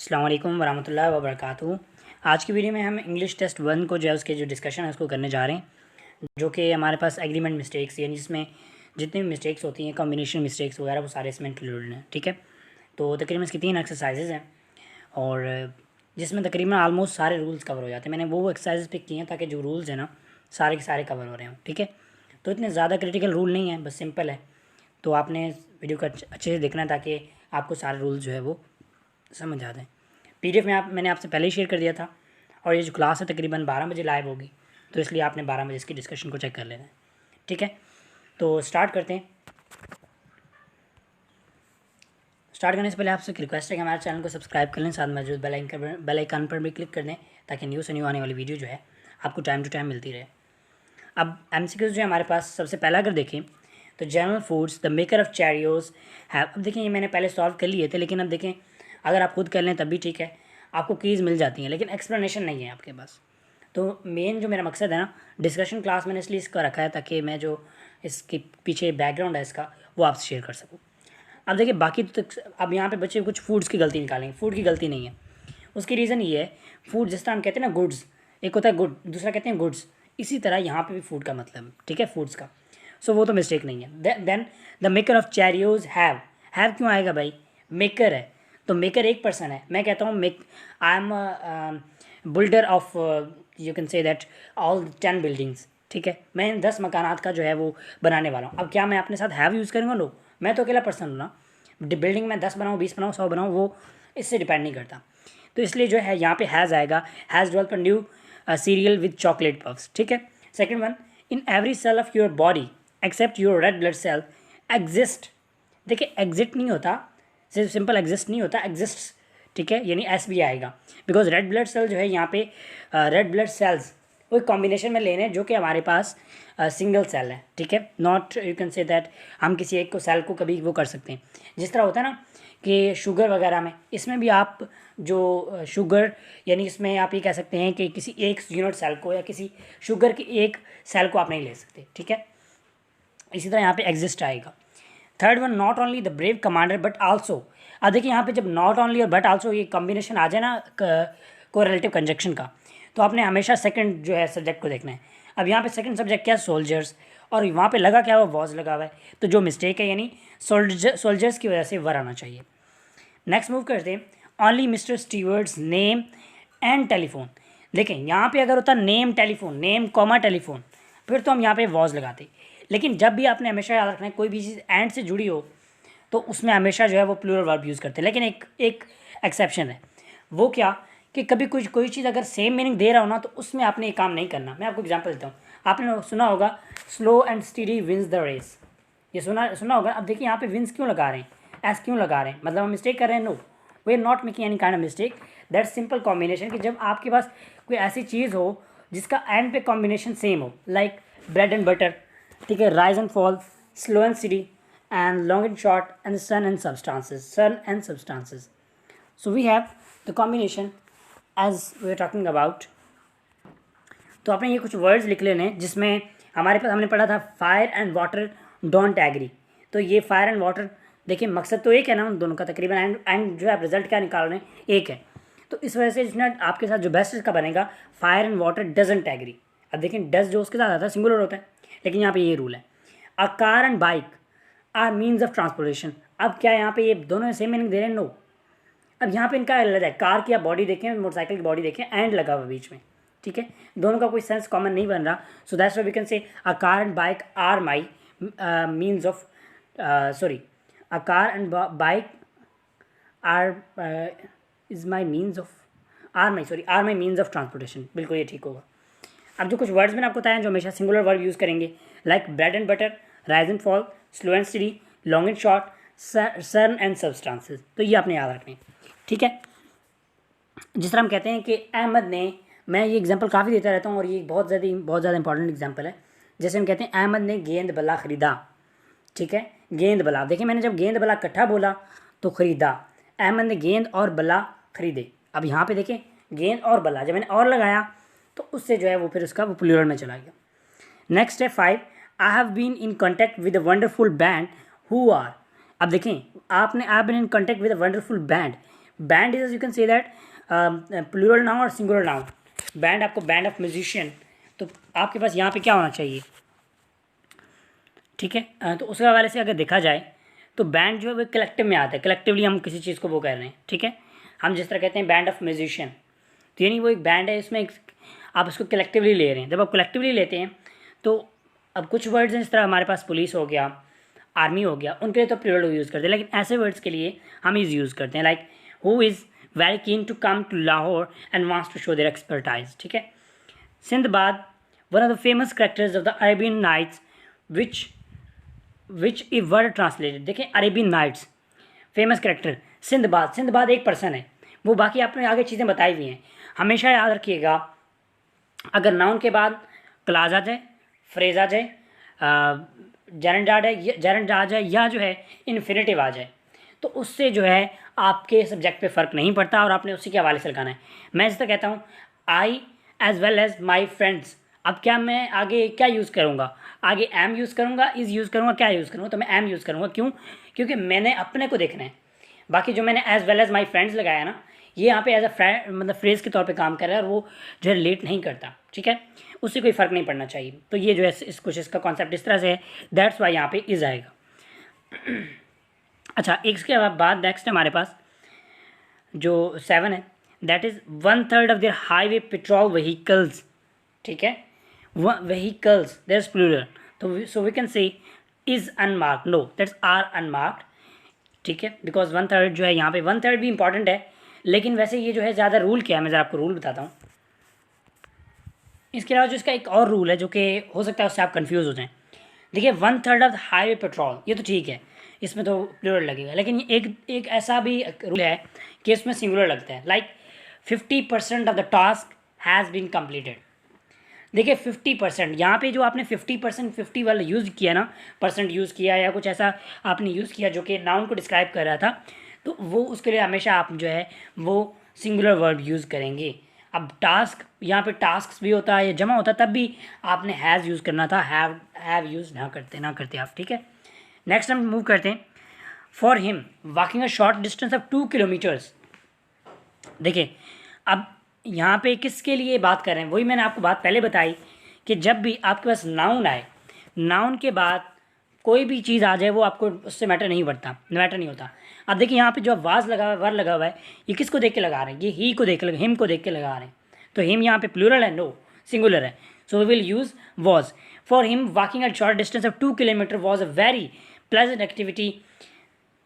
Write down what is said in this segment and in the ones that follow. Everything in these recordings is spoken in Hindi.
अस्सलाम वालेकुम वरहमतुल्लाहि वबरकातुहू। आज की वीडियो में हम इंग्लिश टेस्ट 1 को जो है उसके जो डिस्कशन है उसको करने जा रहे हैं, जो कि हमारे पास एग्रीमेंट मिस्टेक्स यानी जिसमें जितनी भी मिस्टेक्स होती हैं, कॉम्बिनेशन मिस्टेक्स वगैरह, वो सारे इसमें इंक्लूडेड हैं। ठीक है, तो तकरीबन इसकी 3 एक्सरसाइजेज हैं और जिसमें तकरीबन आलमोस्ट सारे रूल्स कवर हो जाते हैं। मैंने वो एक्सरसाइजेज पिक किए हैं ताकि जो रूल्स हैं ना सारे के सारे कवर हो रहे हों। ठीक है, तो इतने ज़्यादा क्रिटिकल रूल नहीं है, बस सिंपल है। तो आपने वीडियो को अच्छे से देखना है ताकि आपको सारे रूल्स जो है वो समझ आ जाए। पीडीएफ में मैंने आपसे पहले ही शेयर कर दिया था और ये जो क्लास है तकरीबन 12 बजे लाइव होगी, तो इसलिए आपने 12 बजे इसकी डिस्कशन को चेक कर लेना है। ठीक है, तो स्टार्ट करते हैं। स्टार्ट करने से पहले आपसे एक रिक्वेस्ट है कि हमारे चैनल को सब्सक्राइब कर लें, साथ में जो बेल आइकन पर भी क्लिक कर दें ताकि न्यू से न्यू आने वाली वीडियो जो है आपको टाइम टू टाइम मिलती रहे। अब एमसीक्यूज जो है हमारे पास, सबसे पहला अगर देखें तो General Foods the maker of Cheerios have. अब देखें ये मैंने पहले सॉल्व कर लिए थे, लेकिन अब देखें अगर आप खुद कर लें तब भी ठीक है, आपको कीज़ मिल जाती हैं लेकिन एक्सप्लेनेशन नहीं है आपके पास। तो मेन जो मेरा मकसद है ना डिस्कशन क्लास मैंने इसलिए इसका रखा है ताकि मैं जो इसके पीछे बैकग्राउंड है इसका वो आपसे शेयर कर सकूँ। अब देखिए बाकी तो अब यहाँ पे बच्चे कुछ फूड्स की गलती निकालेंगे, फूड की गलती नहीं है। उसकी रीज़न ये है, फूड जिस तरह हम कहते हैं ना गुड्स, एक होता है गुड, दूसरा कहते हैं गुड्स, इसी तरह यहाँ पे भी फूड का मतलब, ठीक है, फूड्स का। सो वो तो मिस्टेक नहीं है। Then the maker of Cheerios have क्यों आएगा भाई, मेकर है तो मेकर एक पर्सन है। मैं कहता हूँ I am builder of, you can say that all 10 buildings. ठीक है, मैं इन 10 मकानात का जो है वो बनाने वाला हूँ। अब क्या मैं अपने साथ हैव यूज़ करूँगा? नो, मैं तो अकेला पर्सन हूँ ना। बिल्डिंग में 10 बनाऊँ, 20 बनाऊँ, 100 बनाऊँ, वो इससे डिपेंड नहीं करता। तो इसलिए जो है यहाँ पे हैज़ आएगा, has develop a new cereal with chocolate puffs. ठीक है, second one, in every cell of your body except your red blood cell exist. देखिए एग्जिट नहीं होता, सिर्फ सिंपल एग्जिस्ट नहीं होता, एग्जिस्ट। ठीक है, यानी एस भी आएगा, बिकॉज रेड ब्लड सेल जो है यहाँ पे रेड ब्लड सेल्स वो एक कॉम्बिनेशन में लेने जो कि हमारे पास सिंगल सेल है। ठीक है, not you can say that हम किसी एक को सेल को कभी वो कर सकते हैं। जिस तरह होता है ना कि शुगर वगैरह में, इसमें भी आप जो शुगर यानी इसमें आप ये कह सकते हैं कि किसी एक यूनिट सेल को या किसी शुगर की एक सेल को आप नहीं ले सकते। ठीक है, इसी तरह यहाँ पे एग्जिस्ट आएगा। Third one, not only the brave commander but also. अब देखिए यहाँ पे जब नॉट ओनली और बट आल्सो ये कॉम्बिनेशन आ जाए ना कोरिलेटिव कंजक्शन का, तो आपने हमेशा सेकंड जो है सब्जेक्ट को देखना है। अब यहाँ पे सेकंड सब्जेक्ट क्या है, सोल्जर्स, और वहाँ पे लगा क्या हुआ, वॉज लगा हुआ है, तो जो मिस्टेक है यानी सोल्जर्स की वजह से वर आना चाहिए। नेक्स्ट मूव करते हैं, only mister stewards name and telephone. देखें यहाँ पे अगर होता name telephone, name comma telephone, फिर तो हम यहाँ पे वॉज लगाते। लेकिन जब भी आपने हमेशा याद रखना है कोई भी चीज़ एंड से जुड़ी हो तो उसमें हमेशा जो है वो प्लूरल वर्ब यूज़ करते हैं। लेकिन एक एक्सेप्शन है, वो क्या कि कभी कोई चीज़ अगर सेम मीनिंग दे रहा हो ना तो उसमें आपने ये काम नहीं करना। मैं आपको एग्जांपल देता हूँ, आपने सुना होगा slow and steady wins the race, ये सुना होगा। अब देखिए यहाँ पे विंस क्यों लगा रहे हैं, एस क्यों लगा रहे हैं, मतलब हम मिस्टेक कर रहे हैं? No, we are not making any kind of mistake, that simple combination कि जब आपके पास कोई ऐसी चीज़ हो जिसका एंड पे कॉम्बिनेशन सेम हो, लाइक ब्रेड एंड बटर, ठीक है, rise and fall, slow and steady, and long and short, and sun and substances. So we have the combination as we are talking about. तो आपने ये कुछ वर्ड्स लिख लेने जिसमें हमारे पास हमने पढ़ा था fire and water don't agree. तो ये फायर एंड वाटर, देखिए मकसद तो एक है ना उन दोनों का तकरीबन, एंड जो है आप रिजल्ट क्या निकाल रहे हैं एक है। तो इस वजह से जिसने आपके साथ जो बेस्ट इसका बनेगा, fire and water doesn't agree. अब देखिए डज जो उसके साथ आता है सिंगुलर होता है, लेकिन यहाँ पे ये रूल है। A car and bike are means of transportation. अब क्या यहाँ पे ये दोनों सेम मीनिंग दे रहे हैं? नो। अब यहाँ पे इनका अलग है, कार की आप बॉडी देखें, मोटरसाइकिल की बॉडी देखें, एंड लगा हुआ बीच में। ठीक है, दोनों का कोई सेंस कॉमन नहीं बन रहा। So that's why we can say a car and bike are my means of, sorry, a car and bike are is my means of, are my means of transportation. बिल्कुल ये ठीक होगा। अब जो कुछ वर्ड्स मैंने आपको बताया जो हमेशा सिंगुलर वर्ब यूज़ करेंगे, like bread and butter, rise and fall, slow and steady, long and short, sun and substances. तो ये आपने याद रखने। ठीक है, जिस तरह हम कहते हैं कि अहमद ने, मैं ये एग्जांपल काफ़ी देता रहता हूँ और ये बहुत ज़्यादा इंपॉर्टेंट एग्जांपल है। जैसे हम कहते हैं अहमद ने गेंद बल्ला ख़रीदा। ठीक है, गेंद बल्ला, देखिए मैंने जब गेंद बल्ला इकट्ठा बोला तो ख़रीदा, अहमद ने गेंद और बल्ला ख़रीदे। अब यहाँ पे देखें गेंद और बल्ला, जब मैंने और लगाया तो उससे जो है वो फिर उसका वो प्लूरल में चला गया। नेक्स्ट है 5, I have been in contact with a wonderful band who are. अब देखें आपने I been in contact with a wonderful band, band is you can say that plural noun और सिंगुलर नाउन। बैंड, आपको बैंड ऑफ म्यूजिशियन, तो आपके पास यहाँ पे क्या होना चाहिए, ठीक है। तो उसके हवाले से अगर देखा जाए तो बैंड जो है वो कलेक्टिव में आता है, कलेक्टिवली हम किसी चीज़ को वो कर रहे हैं, ठीक है। हम जिस तरह कहते हैं बैंड ऑफ म्यूजिशियन, तो यानी वो एक बैंड है, इसमें आप इसको कलेक्टिवली ले रहे हैं। जब आप कलेक्टिवली लेते हैं तो अब कुछ वर्ड्स हैं, इस तरह हमारे पास पुलिस हो गया, आर्मी हो गया, उनके लिए तो प्लूरल यूज़ करते हैं, लेकिन ऐसे वर्ड्स के लिए हम इज़ यूज़ करते हैं, like who is very keen to come to Lahore and wants to show their expertise, ठीक है। Sindbad, one of the famous characters of the Arabian nights which a word translated. देखें Arabian nights, famous character Sindbad, Sindbad एक पर्सन है, वो बाकी आपने आगे चीज़ें बताई हुई हैं। हमेशा याद रखिएगा, अगर नाउन के बाद क्लाज आ जाए, फ्रेज आ जाए, जेरेंड आ जाए या जो है इन्फिनेटिव आ जाए, तो उससे जो है आपके सब्जेक्ट पे फ़र्क नहीं पड़ता और आपने उसी के हवाले से लगाना है। मैं इस तरह कहता हूँ I as well as my friends, अब क्या मैं आगे क्या यूज़ करूँगा, आगे एम यूज़ करूँगा, इज़ यूज़ करूँगा, क्या यूज़ करूँगा, तो मैं एम यूज़ करूँगा। क्यों? क्योंकि मैंने अपने को देखना है। बाकी जो मैंने as well as my friends लगाया ना, ये यहाँ पे एज अ फ्रेंड मतलब फ्रेज़ के तौर पे काम कर रहा है और वो जो है रिलेट नहीं करता, ठीक है, उससे कोई फ़र्क नहीं पड़ना चाहिए। तो ये जो है इस कुछ इसका कॉन्सेप्ट इस तरह से है, दैट्स वाई यहाँ पे इज़ आएगा। अच्छा, इसके बाद नेक्स्ट हमारे पास जो 7 है, that is 1/3 of their highway patrol vehicles, ठीक है। व्हीकल्स देयर इज प्लूरल, तो so we can say is unmarked, no that's are unmarked, ठीक है, बिकॉज 1/3 जो है यहाँ पे 1/3 भी इंपॉर्टेंट है, लेकिन वैसे ये जो है ज़्यादा रूल क्या है, मैं ज़रा आपको रूल बताता हूँ। इसके अलावा जो इसका एक और रूल है जो कि हो सकता है उससे आप कंफ्यूज हो जाएं। देखिए 1/3 ऑफ हाईवे पेट्रोल, ये तो ठीक है, इसमें तो प्लूरल लगेगा, लेकिन एक ऐसा भी रूल है कि इसमें सिंगुलर लगता है, like 50% of the task has been completed. देखिए 50%, यहाँ पे जो आपने 50% 50 वाला यूज़ किया ना, परसेंट यूज़ किया या कुछ ऐसा आपने यूज़ किया जो कि नाउन को डिस्क्राइब कर रहा था, तो वो उसके लिए हमेशा आप जो है वो सिंगुलर वर्ब यूज़ करेंगे। अब टास्क, यहाँ पे टास्क भी होता है या जमा होता है, तब भी आपने हैज़ यूज़ करना था, हैव यूज़ ना करते आप, ठीक है। नेक्स्ट हम मूव करते हैं, for him walking a short distance of 2 kilometres. देखिए अब यहाँ पे किसके लिए बात कर रहे हैं, वही मैंने आपको बात पहले बताई कि जब भी आपके पास नाउन आए, नाउन के बाद कोई भी चीज़ आ जाए वो आपको उससे मैटर नहीं होता। अब देखिए यहाँ पे जो वाज लगा हुआ है, वर लगा हुआ है, ये किसको देख के लगा रहे हैं, ये ही को देख के, हिम को देख के लगा रहे हैं, तो हिम यहाँ पे प्लूरल है, नो सिंगुलर है, so we will use was. For him walking at short distance of 2 kilometre was a very pleasant activity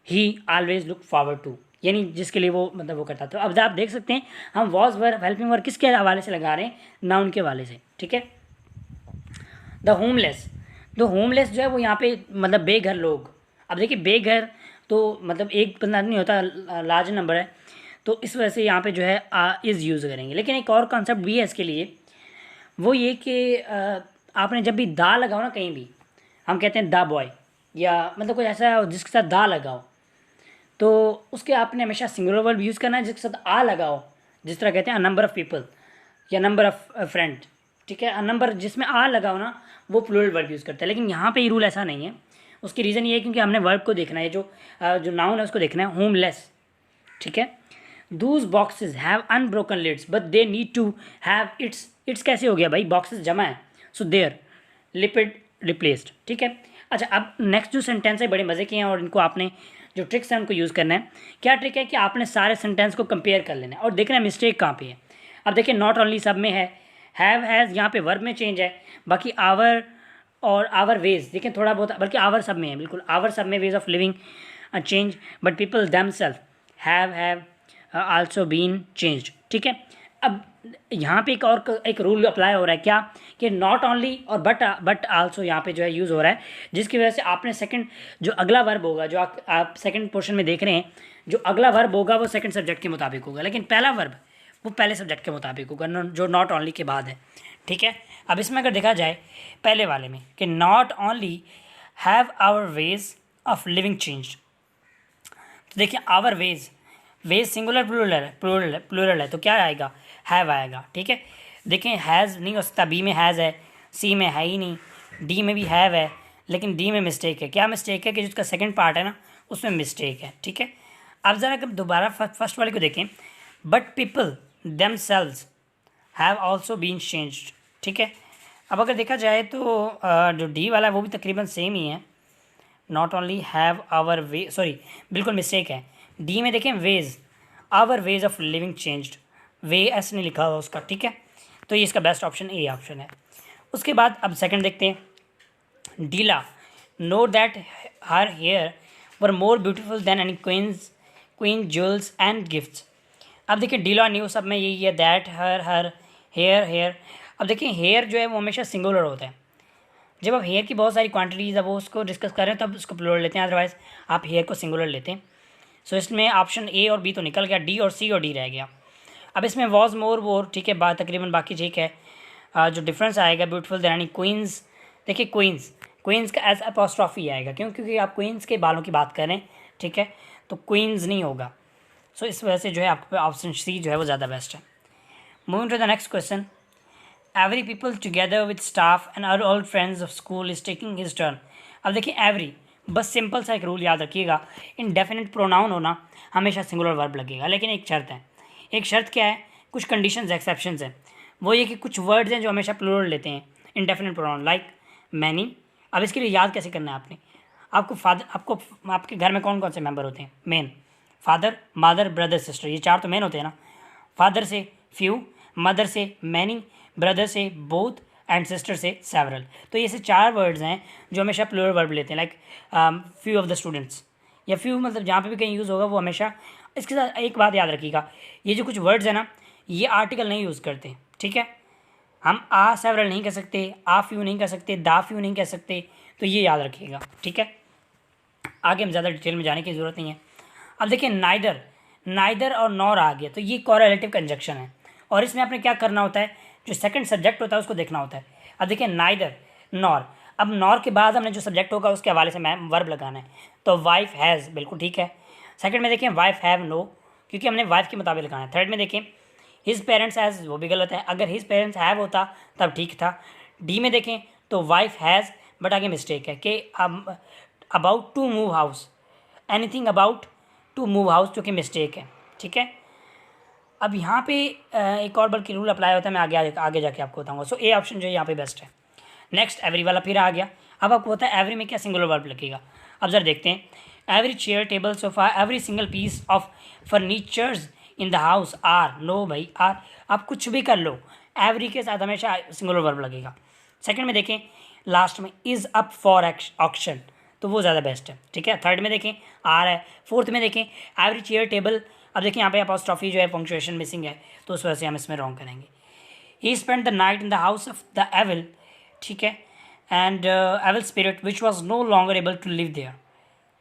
he always look forward to, यानी जिसके लिए वो मतलब वो करता था। तो अब आप देख सकते हैं हम वॉज वर्ब हेल्पिंग वर्ब किसके हवाले से लगा रहे हैं, नाउन के हवाले से, ठीक है। द होमलेस जो है वो यहाँ पे मतलब बेघर लोग। अब देखिए बेघर तो मतलब एक बंदा नहीं होता, लार्ज नंबर है, तो इस वजह से यहाँ पे जो है इज़ यूज़ करेंगे। लेकिन एक और कॉन्सेप्ट भी है इसके लिए, वो ये कि आपने जब भी दा लगाओ ना कहीं भी, हम कहते हैं दा बॉय या मतलब कुछ ऐसा जिसके साथ दा लगाओ, तो उसके आपने हमेशा सिंगुलर वर्ब यूज़ करना है, जिसके साथ आ लगाओ, जिस तरह कहते हैं नंबर ऑफ़ पीपल या नंबर ऑफ़ फ्रेंड, ठीक है। नंबर जिसमें आ लगाओ ना वो प्लूरल वर्ब यूज़ करता है, लेकिन यहाँ पे ये रूल ऐसा नहीं है। उसकी रीज़न ये है क्योंकि हमने वर्ब को देखना है, जो नाउन है उसको देखना है, होमलेस, ठीक है। Those boxes have unbroken lids but they need to have its कैसे हो गया भाई, बॉक्सेस जमा है, सो देयर लिपिड रिप्लेस्ड, ठीक है। अच्छा अब नेक्स्ट जो सेंटेंस है बड़े मज़े के हैं और इनको आपने जो ट्रिक्स है उनको यूज़ करना है। क्या ट्रिक है कि आपने सारे सेंटेंस को कंपेयर कर लेना है और देखना है मिस्टेक कहाँ पे है। अब देखिए नॉट ओनली सब में है, हैव हैज़ यहाँ पे वर्ब में चेंज है, बाकी आवर और आवर वेज देखें थोड़ा बहुत, बल्कि आवर सब में है, बिल्कुल आवर सब में ways of living change, but people themselves have also been changed, ठीक है। अब यहाँ पे एक रूल अप्लाई हो रहा है, क्या कि नॉट ओनली और बट आल्सो यहाँ पे जो है यूज़ हो रहा है, जिसकी वजह से आपने सेकंड जो अगला वर्ब होगा, जो आप सेकंड पोर्शन में देख रहे हैं, जो अगला वर्ब होगा वो सेकंड सब्जेक्ट के मुताबिक होगा, लेकिन पहला वर्ब वो पहले सब्जेक्ट के मुताबिक होगा, जो नॉट ओनली के बाद है, ठीक है। अब इसमें अगर देखा जाए पहले वाले में कि not only have our ways of living changed, तो देखिए आवर वेज सिंगुलर प्लूरल है तो क्या आएगा, हैव आएगा, ठीक है। देखें हैज़ नहीं हो सकता, बी में हैज़ है, सी में है ही नहीं, डी में भी हैव है, लेकिन डी में मिस्टेक है। क्या मिस्टेक है कि जिसका सेकंड पार्ट है ना उसमें मिस्टेक है, ठीक है। अब ज़रा अगर दोबारा फर्स्ट वाले को देखें, but people themselves have also been changed, ठीक है। अब अगर देखा जाए तो जो डी वाला है वो भी तकरीबन सेम ही है, not only have our way, sorry बिल्कुल मिस्टेक है, डी में देखें ways, our ways of living changed, वे ऐसे नहीं लिखा हुआ उसका, ठीक है। तो ये इसका बेस्ट ऑप्शन ए ऑप्शन है। उसके बाद अब सेकंड देखते हैं, Della know that her hair were more beautiful than any queen jewels and gifts. अब देखिए डीला न्यूज़ सब में यही है, दैट हर हेयर। अब देखिए हेयर जो है वो हमेशा सिंगुलर होता है, जब आप हेयर की बहुत सारी क्वांटिटीज़ है वो उसको डिस्कस कर रहे हैं तब उसको प्लूरल लेते हैं, अदरवाइज आप हेयर को सिंगुलर लेते हैं। सो इसमें ऑप्शन ए और बी तो निकल गया, डी और सी और डी रह गया। अब इसमें वॉज मोर वोर, ठीक है, बात तकरीबन बाकी ठीक है। जो डिफरेंस आएगा ब्यूटीफुल यानी क्वींस, देखिए क्वींस का एज अपॉस्ट्रॉफी आएगा, क्योंकि आप क्वींस के बालों की बात करें, ठीक है, तो क्वींस नहीं होगा। सो इस वजह से जो है आपके ऑप्शन सी जो है वो ज़्यादा बेस्ट है। Moving to the next question, every people together with staff and our old friends of school is taking his turn. अब देखिए एवरी, बस सिंपल सा एक रूल याद रखिएगा, इंडेफिनिट प्रोनाउन होना हमेशा सिंगुलर वर्ब लगेगा, लेकिन एक शर्त है। एक शर्त क्या है, कुछ कंडीशंस एक्सेप्शंस हैं, वो ये कि कुछ वर्ड्स हैं जो हमेशा प्लूरल लेते हैं इंडेफिनिट प्रोनाउन, लाइक मैनी। अब इसके लिए याद कैसे करना है आपने, आपको आपके घर में कौन कौन से मेंबर होते हैं, main father mother brother sister, ये चार तो मेन होते हैं ना। फादर से फ्यू, मदर से मैनी, ब्रदर से बोथ एंड सिस्टर से सेवरल। तो ये से चार वर्ड्स हैं जो हमेशा प्लूरल वर्ब लेते हैं, like few of the students, या फ्यू मतलब जहाँ पे भी कहीं यूज़ होगा वो हमेशा। इसके साथ एक बात याद रखिएगा, ये जो कुछ वर्ड्स हैं ना ये आर्टिकल नहीं यूज़ करते, ठीक है। हम आ सेवरल नहीं कह सकते, आ फ्यू नहीं कह सकते, दा फ्यू नहीं कह सकते, तो ये याद रखिएगा, ठीक है। आगे हम ज़्यादा डिटेल में जाने की ज़रूरत नहीं है। अब देखिए नाइदर और नॉर आ गया, तो ये कोरिलेटिव कंजक्शन है, और इसमें आपने क्या करना होता है, जो सेकंड सब्जेक्ट होता है उसको देखना होता है। अब देखिए नाइदर नॉर, अब नॉर के बाद हमने जो सब्जेक्ट होगा उसके हवाले से वर्ब लगाना है, तो वाइफ हैज़, बिल्कुल ठीक है। सेकंड में देखें वाइफ हैव नो, क्योंकि हमने वाइफ के मुताबिक लगाना है। थर्ड में देखें हिज पेरेंट्स हैज़, वो भी गलत है, अगर हिज पेरेंट्स हैव होता तब ठीक था। डी में देखें तो वाइफ हैज़, बट आगे मिस्टेक है कि about to move house, anything about to move house, जो कि मिस्टेक है, ठीक है। अब यहाँ पे एक और बल्कि रूल अप्लाई होता है, मैं आगे जाके आपको बताऊंगा। सो ए ऑप्शन जो है यहाँ पे बेस्ट है। नेक्स्ट एवरी वाला फिर आ गया। अब आपको पता है एवरी में क्या सिंगुलर वर्ब लगेगा। अब जरा देखते हैं, every chair table sofa every single piece of furnitures in the house are, no भाई आर, आप कुछ भी कर लो, एवरी के साथ हमेशा सिंगुलर वर्ब लगेगा। सेकंड में देखें लास्ट में इज़ अप फॉर ऑक्शन, तो वो ज़्यादा बेस्ट है, ठीक है। थर्ड में देखें आर है। फोर्थ में देखें एवरी चेयर टेबल, अब देखिए यहाँ पे अपॉस्ट्रॉफी जो है पंक्चुएशन मिसिंग है, तो उस वजह से हम इसमें रॉन्ग करेंगे। He spend the night in the house of the evil, ठीक है, and evil spirit which was no longer able to live there.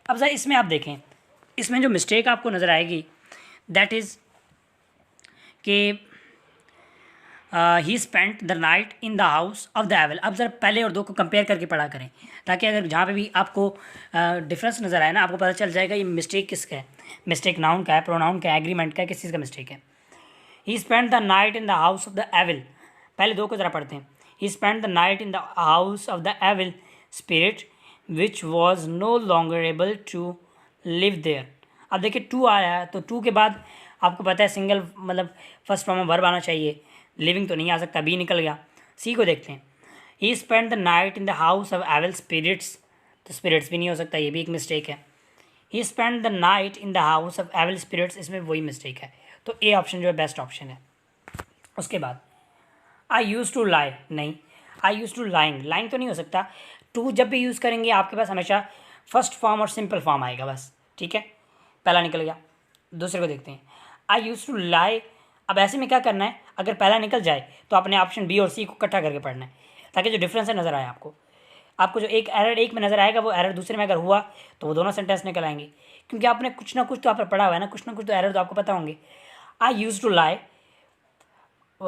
अब जरा इसमें आप देखें, इसमें जो मिस्टेक आपको नज़र आएगी दैट इज़ कि he spent the night in the house of the evil. अब जरा पहले और दो को कंपेयर करके पढ़ा करें, ताकि अगर जहाँ पे भी आपको डिफरेंस नज़र आए ना, आपको पता चल जाएगा ये मिस्टेक किसका है। मिस्टेक नाउन का है, प्रोनाउन का है, एग्रीमेंट का है, किस चीज़ का मिस्टेक है। He spent the night in the house of the evil, पहले दो को ज़रा पढ़ते हैं। He spent the night in the house of the evil spirit which was no longer able to live there. अब देखिए टू आया है, तो टू के बाद आपको पता है सिंगल मतलब फर्स्ट फॉर्म में वर्ब आना चाहिए, लिविंग तो नहीं आ सकता, बी निकल गया। सी को देखते हैं, he spend the night in the house of evil spirits, तो स्पिरिट्स भी नहीं हो सकता, ये भी एक मिस्टेक है। He spend the night in the house of evil spirits, इसमें वही मिस्टेक है, तो ए ऑप्शन जो है बेस्ट ऑप्शन है। उसके बाद आई यूज़ टू लाई, नहीं, आई यूज़ टू लाइंग तो नहीं हो सकता। टू जब भी यूज़ करेंगे आपके पास हमेशा फर्स्ट फॉर्म और सिंपल फॉर्म आएगा बस, ठीक है, पहला निकल गया। दूसरे को देखते हैं, आई यूज़ टू लाई। अब ऐसे में क्या करना है, अगर पहला निकल जाए तो आपने ऑप्शन बी और सी को इकट्ठा करके पढ़ना है, ताकि जो डिफरेंस है नज़र आए आपको जो एक एरर एक में नज़र आएगा वो एरर दूसरे में अगर हुआ तो वो दोनों सेंटेंस निकल आएंगे, क्योंकि आपने कुछ ना कुछ तो आपने पढ़ा हुआ है ना, कुछ ना कुछ तो एरर तो आपको पता होंगे। I use to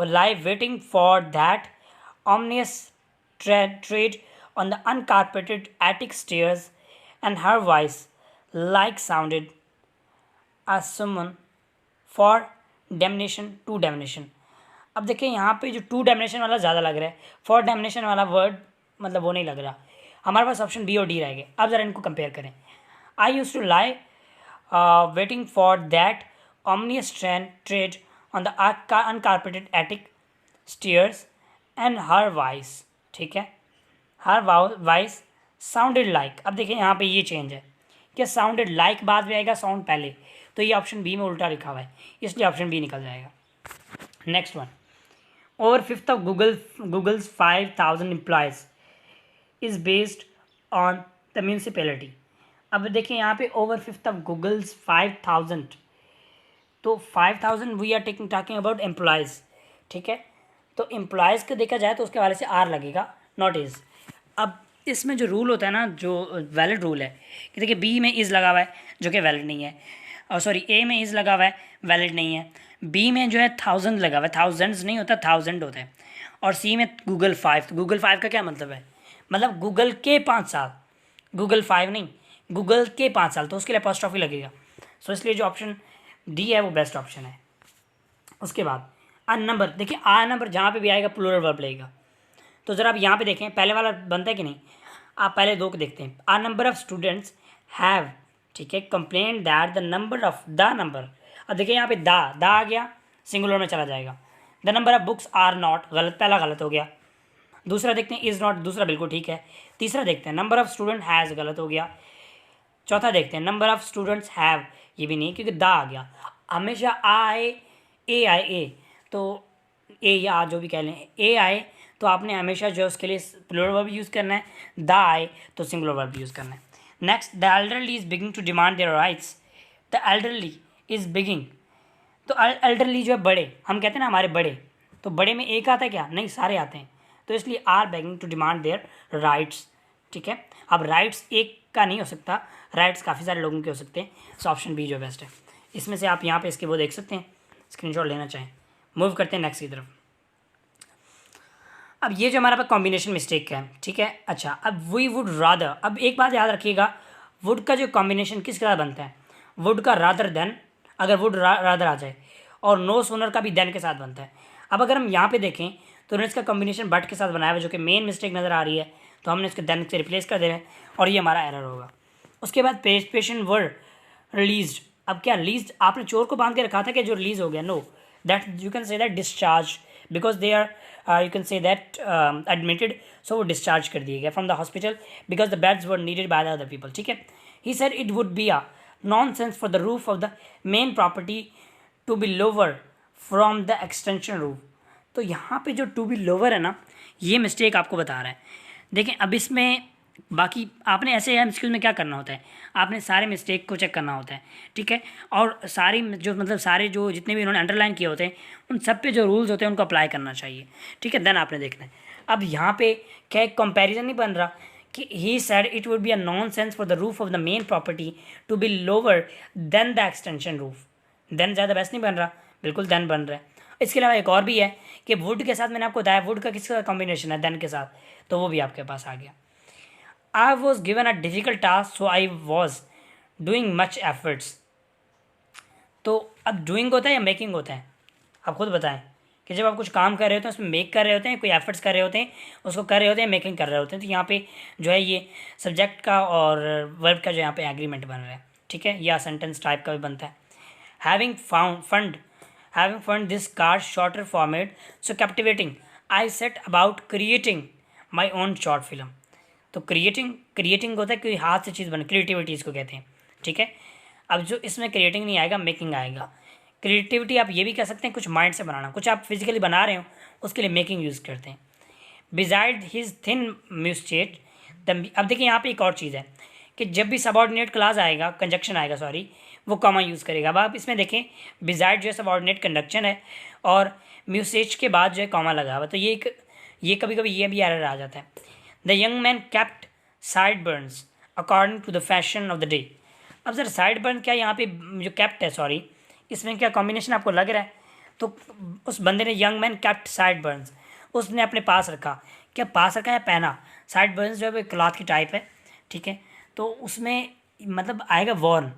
lie waiting for that ominous tread on the uncarpeted attic stairs, and her voice like sounded as summon for damnation to damnation। अब देखिए यहाँ पे जो टू डैमिनेशन वाला ज़्यादा लग रहा है, फॉर डैमिनेशन वाला वर्ड मतलब वो नहीं लग रहा। हमारे पास ऑप्शन बी और डी रह गए। अब ज़रा इनको कंपेयर करें। I use to lie waiting for that ominous train tread on the uncarpeted attic stairs, and her voice, ठीक है, her voice sounded like, अब देखिए यहाँ पे ये चेंज है कि sounded like बाद में आएगा, साउंड पहले, तो ये ऑप्शन बी में उल्टा लिखा हुआ है, इसलिए ऑप्शन बी निकल जाएगा. Next one, over fifth of Google's 5,000 employees is based on the municipality. अब देखिए यहाँ पे over fifth of Google's 5,000, तो 5,000 we are talking about employees, ठीक है. तो एम्प्लॉयज़ को देखा जाए तो उसके वाले से आर लगेगा, नॉट इज़. अब इसमें जो रूल होता है ना, जो वैलिड रूल है कि देखिए बी में इज़ लगा हुआ है जो कि वैलिड नहीं है, और सॉरी ए में इज़ लगा हुआ है, वैलिड नहीं है. बी में जो है 1000 लगा हुआ है, थाउजेंड्स नहीं होता, 1000 होता है. और सी में गूगल 5, तो गूगल 5 का क्या मतलब है, मतलब गूगल के 5 साल, गूगल 5 नहीं, गूगल के 5 साल, तो उसके लिए अपॉस्ट्रोफी लगेगा. सो इसलिए जो ऑप्शन डी है वो बेस्ट ऑप्शन है. उसके बाद आ नंबर, देखिए आ नंबर जहाँ पे भी आएगा प्लूरल वर्ब लगेगा. तो ज़रा आप यहाँ पे देखें पहले वाला बनता है कि नहीं, आप पहले दो को देखते हैं. आ नंबर ऑफ स्टूडेंट्स हैव, ठीक है, complain that the number of the number. अब देखिए यहाँ पे द आ गया, सिंगुलर में चला जाएगा. The number of books are not, गलत, पहला गलत हो गया. दूसरा देखते हैं इज़ नॉट, दूसरा बिल्कुल ठीक है. तीसरा देखते हैं नंबर ऑफ स्टूडेंट हैज़, गलत हो गया. चौथा देखते हैं नंबर ऑफ स्टूडेंट्स हैव, ये भी नहीं क्योंकि द आ गया. हमेशा आए ए आए ए, तो ए या जो भी कह लें, ए आए तो आपने हमेशा जो उसके लिए प्लूरल वर्ब यूज़ करना है, द आए तो सिंगुलर वर्ब यूज़ करना है. Next, the elderly is beginning to demand their rights. The elderly is beginning, तो एल्डरली जो है बड़े, हम कहते हैं ना हमारे बड़े, तो बड़े में एक आता है क्या, नहीं सारे आते हैं, तो इसलिए are begging to demand their rights, ठीक है. अब राइट्स एक का नहीं हो सकता, राइट्स काफ़ी सारे लोगों के हो सकते हैं. सो ऑप्शन बी जो बेस्ट है. इसमें से आप यहाँ पे इसके वो देख सकते हैं, स्क्रीनशॉट लेना चाहें. मूव करते हैं नेक्स्ट की तरफ. अब ये जो हमारा पास कॉम्बिनेशन मिस्टेक है, ठीक है. अच्छा, अब वी वुड रादर, अब एक बात याद रखिएगा, वुड का जो कॉम्बिनेशन किसके साथ बनता है, वुड का रादर देन, अगर वुड रादर आ जाए, और नो सोनर का भी देन के साथ बनता है. अब अगर हम यहाँ पे देखें तो इसका कॉम्बिनेशन बट के साथ बनाया हुआ, जो कि मेन मिस्टेक नज़र आ रही है, तो हमने इसके देन से रिप्लेस कर देना है, और ये हमारा एरर होगा. उसके बाद पेशेंट वर्ड रिलीज्ड. अब क्या रिलीज, आपने चोर को बांध के रखा था कि जो रिलीज हो गया, no, that you can say that discharge, because they are you can say that admitted, so वो डिस्चार्ज कर दिए गए from the hospital because the beds were needed by the other people, ठीक है. He said it would be a nonsense for the roof of the main property to be lower from the extension roof. तो यहाँ पे जो टू बी लोअर है ना, ये मिस्टेक आपको बता रहा है. देखें अब इसमें बाकी आपने ऐसे एमसीक्यूज में क्या करना होता है, आपने सारे मिस्टेक को चेक करना होता है, ठीक है. और सारी जो मतलब सारे जो जितने भी उन्होंने अंडरलाइन किए होते हैं, उन सब पे जो रूल्स होते हैं उनको अप्लाई करना चाहिए, ठीक है. देन आपने देखना है. अब यहाँ पे क्या एक कंपैरिजन नहीं बन रहा कि he said it would be a nonsense for the roof of the main property to be lower than the extension roof. Then ज़्यादा बेस्ट नहीं बन रहा, बिल्कुल देन बन रहा है. इसके अलावा एक और भी है कि वुड के साथ मैंने आपको बताया, वुड का किसका कॉम्बिनेशन है, देन के साथ, तो वो भी आपके पास आ गया. I was given a difficult task, so I was doing much efforts. तो अब doing होता है या making होता है, आप खुद बताएं कि जब आप कुछ काम कर रहे होते हैं उसमें मेक कर रहे होते हैं, कोई एफर्ट्स कर रहे होते हैं, उसको कर रहे होते हैं, मेकिंग कर रहे होते हैं. तो यहाँ पे जो है ये सब्जेक्ट का और वर्ब का जो यहाँ पे एग्रीमेंट बन रहा है, ठीक है, या सेंटेंस टाइप का भी बनता है. Having fund this card shorter format so captivating, I set about creating my own short film. तो क्रिएटिंग होता है कोई हाथ से चीज़ बने, क्रिएटिविटी इसको कहते हैं, ठीक है. अब जो इसमें क्रिएटिंग नहीं आएगा, मेकिंग आएगा. क्रिएटिविटी आप ये भी कह सकते हैं कुछ माइंड से बनाना, कुछ आप फिजिकली बना रहे हो उसके लिए मेकिंग यूज़ करते हैं. बिजाइड हिज थिन म्यूस्टेट अब देखिए यहाँ पे एक और चीज़ है कि जब भी सबऑर्डिनेट क्लास आएगा, कंजक्शन आएगा सॉरी, वो कॉमा यूज़ करेगा. अब आप इसमें देखें बिजाइड जो है सबऑर्डिनेट कंजक्शन है और म्यूसेज के बाद जो है कॉमा लगा हुआ, तो ये कभी कभी ये भी एरर आ जाता है. The young man kept sideburns according to the fashion of the day. अब सर साइड बर्न क्या यहाँ पे जो कैप्ट है, सॉरी इसमें क्या कॉम्बिनेशन आपको लग रहा है, तो उस बंदे ने young man kept side Burns, उसने अपने पास रखा, क्या पास रखा है पहना. साइड बर्न्स जो है क्लॉथ की टाइप है, ठीक है, तो उसमें मतलब आएगा वॉर्न,